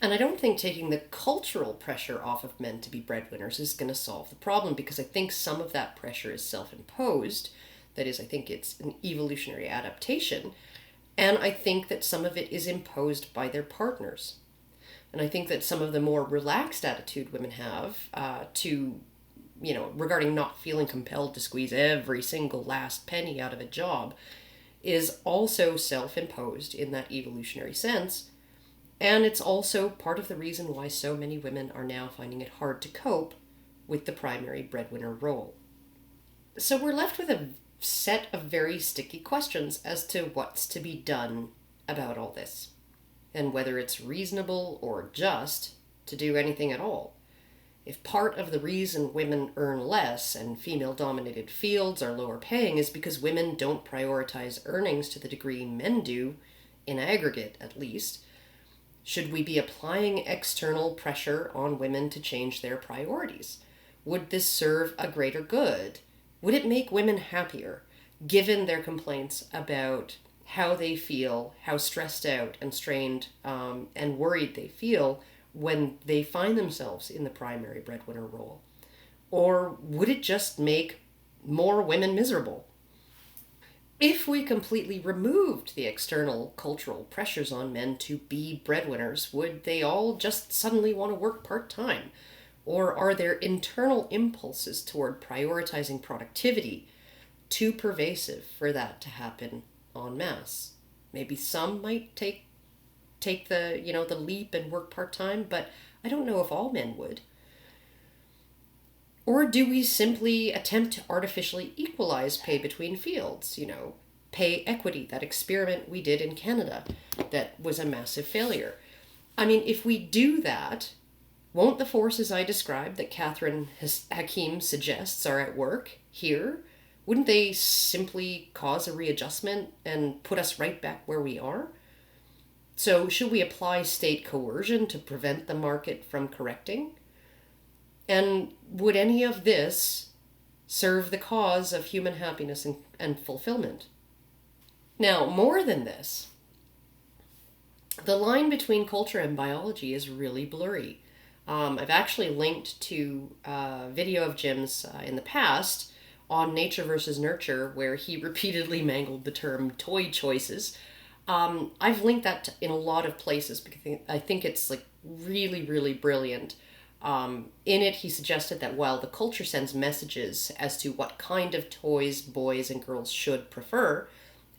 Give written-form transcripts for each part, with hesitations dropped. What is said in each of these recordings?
And I don't think taking the cultural pressure off of men to be breadwinners is going to solve the problem, because I think some of that pressure is self-imposed. That is, I think it's an evolutionary adaptation. And I think that some of it is imposed by their partners. And I think that some of the more relaxed attitude women have regarding not feeling compelled to squeeze every single last penny out of a job is also self-imposed in that evolutionary sense. And it's also part of the reason why so many women are now finding it hard to cope with the primary breadwinner role. So we're left with a set of very sticky questions as to what's to be done about all this, and whether it's reasonable or just to do anything at all. If part of the reason women earn less and female-dominated fields are lower paying is because women don't prioritize earnings to the degree men do, in aggregate at least, should we be applying external pressure on women to change their priorities? Would this serve a greater good? Would it make women happier, given their complaints about how they feel, how stressed out and strained and worried they feel when they find themselves in the primary breadwinner role? Or would it just make more women miserable? If we completely removed the external cultural pressures on men to be breadwinners, would they all just suddenly want to work part-time? Or are their internal impulses toward prioritizing productivity too pervasive for that to happen en masse? Maybe some might take the leap and work part-time, but I don't know if all men would. Or do we simply attempt to artificially equalize pay between fields? Pay equity, that experiment we did in Canada that was a massive failure. I mean, if we do that, won't the forces I described that Catherine Hakim suggests are at work here, wouldn't they simply cause a readjustment and put us right back where we are? So should we apply state coercion to prevent the market from correcting? And would any of this serve the cause of human happiness and fulfillment? Now, more than this, the line between culture and biology is really blurry. I've actually linked to a video of Jim's in the past on nature versus nurture, where he repeatedly mangled the term toy choices. I've linked that in a lot of places because I think it's really, really brilliant. In it, he suggested that while the culture sends messages as to what kind of toys boys and girls should prefer,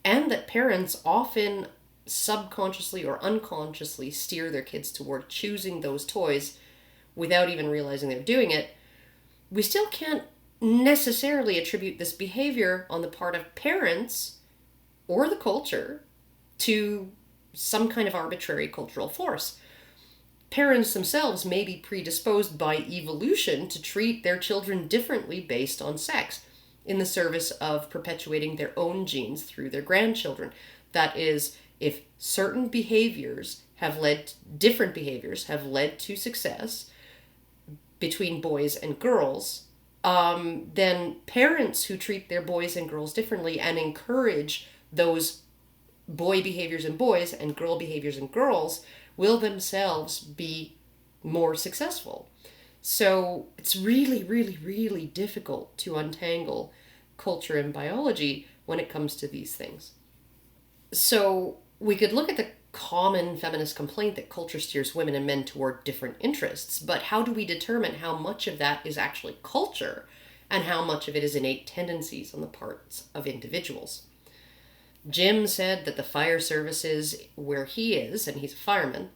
and that parents often subconsciously or unconsciously steer their kids toward choosing those toys without even realizing they're doing it, we still can't necessarily attribute this behavior on the part of parents or the culture to some kind of arbitrary cultural force. Parents themselves may be predisposed by evolution to treat their children differently based on sex, in the service of perpetuating their own genes through their grandchildren. That is, if certain different behaviors have led to success between boys and girls, then parents who treat their boys and girls differently and encourage those boy behaviors in boys and girl behaviors in girls will themselves be more successful. So it's really, really, really difficult to untangle culture and biology when it comes to these things. So we could look at the common feminist complaint that culture steers women and men toward different interests, but how do we determine how much of that is actually culture and how much of it is innate tendencies on the parts of individuals? Jim said that the fire services where he is, and he's a firefighter,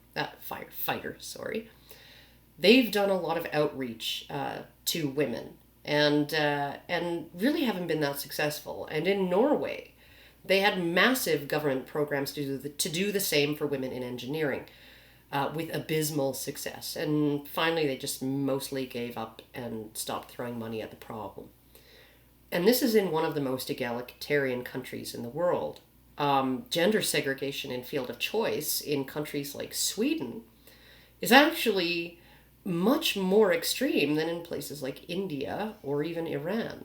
they've done a lot of outreach to women and really haven't been that successful. And in Norway, they had massive government programs to do the same for women in engineering with abysmal success. And finally, they just mostly gave up and stopped throwing money at the problem. And this is in one of the most egalitarian countries in the world. Gender segregation in field of choice in countries like Sweden is actually much more extreme than in places like India or even Iran.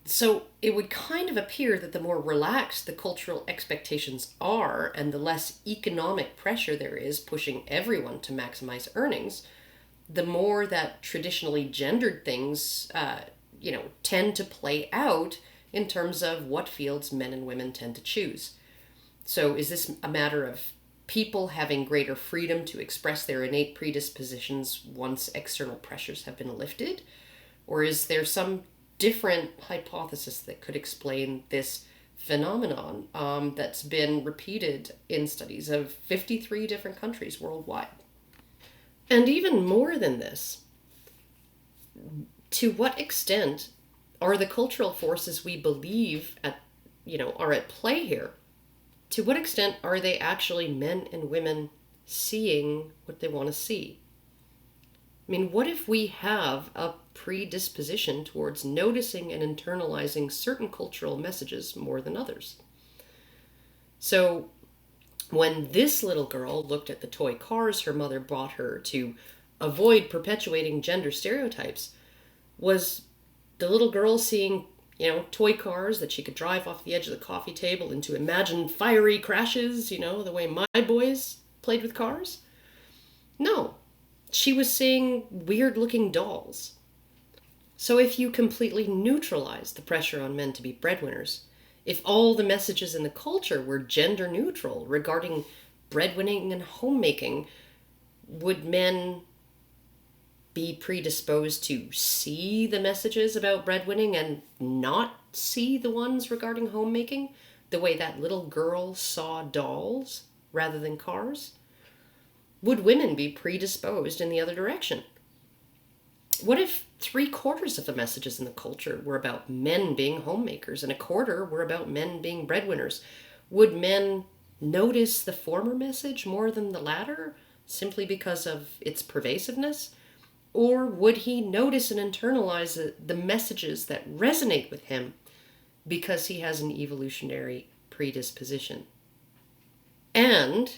So it would kind of appear that the more relaxed the cultural expectations are and the less economic pressure there is pushing everyone to maximize earnings, the more that traditionally gendered things, tend to play out in terms of what fields men and women tend to choose. So is this a matter of people having greater freedom to express their innate predispositions once external pressures have been lifted? Or is there some different hypothesis that could explain this phenomenon that's been repeated in studies of 53 different countries worldwide? And even more than this, to what extent are the cultural forces we believe are at play here? To what extent are they actually men and women seeing what they want to see? I mean, what if we have a predisposition towards noticing and internalizing certain cultural messages more than others? So, when this little girl looked at the toy cars her mother bought her to avoid perpetuating gender stereotypes, was the little girl seeing, toy cars that she could drive off the edge of the coffee table into imagined fiery crashes, the way my boys played with cars? No. She was seeing weird looking dolls. So if you completely neutralize the pressure on men to be breadwinners, if all the messages in the culture were gender neutral regarding breadwinning and homemaking, would men be predisposed to see the messages about breadwinning and not see the ones regarding homemaking, the way that little girl saw dolls rather than cars? Would women be predisposed in the other direction? What if 3/4 of the messages in the culture were about men being homemakers and 1/4 were about men being breadwinners? Would men notice the former message more than the latter simply because of its pervasiveness? Or would he notice and internalize the messages that resonate with him because he has an evolutionary predisposition? And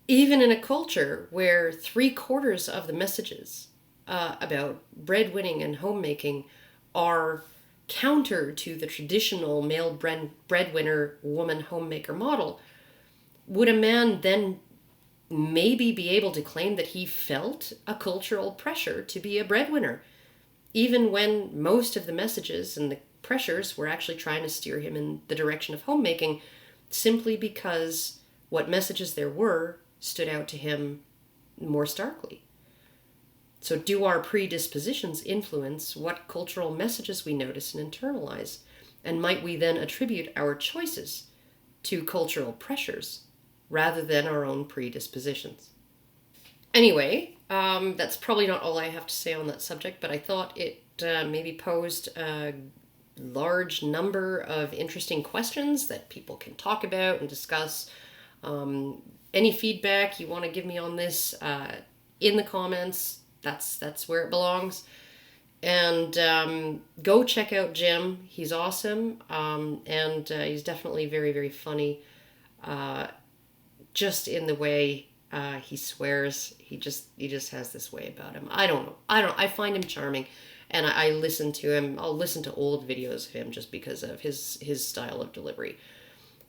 even in a culture where 3/4 of the messages about breadwinning and homemaking are counter to the traditional male breadwinner woman homemaker model, would a man then maybe be able to claim that he felt a cultural pressure to be a breadwinner, even when most of the messages and the pressures were actually trying to steer him in the direction of homemaking, simply because what messages there were stood out to him more starkly? So do our predispositions influence what cultural messages we notice and internalize? And might we then attribute our choices to cultural pressures rather than our own predispositions? Anyway, that's probably not all I have to say on that subject, but I thought it maybe posed a large number of interesting questions that people can talk about and discuss. Any feedback you want to give me on this in the comments, that's where it belongs. And go check out Jim. He's awesome, and he's definitely very, very funny. Just in the way he swears, he just has this way about him. I don't know. I find him charming, and I listen to him. I'll listen to old videos of him just because of his style of delivery.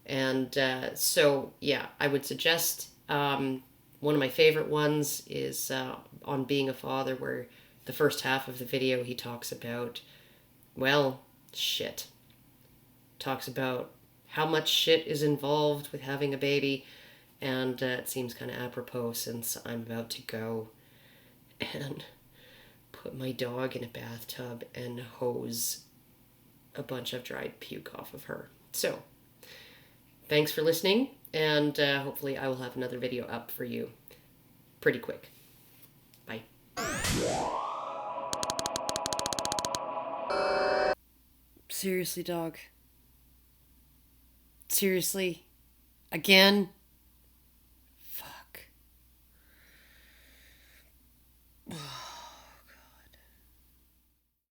And so yeah, I would suggest one of my favorite ones is on being a father, where the first half of the video he talks about, well, shit. Talks about how much shit is involved with having a baby, and it seems kind of apropos since I'm about to go and put my dog in a bathtub and hose a bunch of dried puke off of her. So, thanks for listening, and hopefully I will have another video up for you pretty quick. Bye. Seriously, dog. Seriously. Again? Fuck.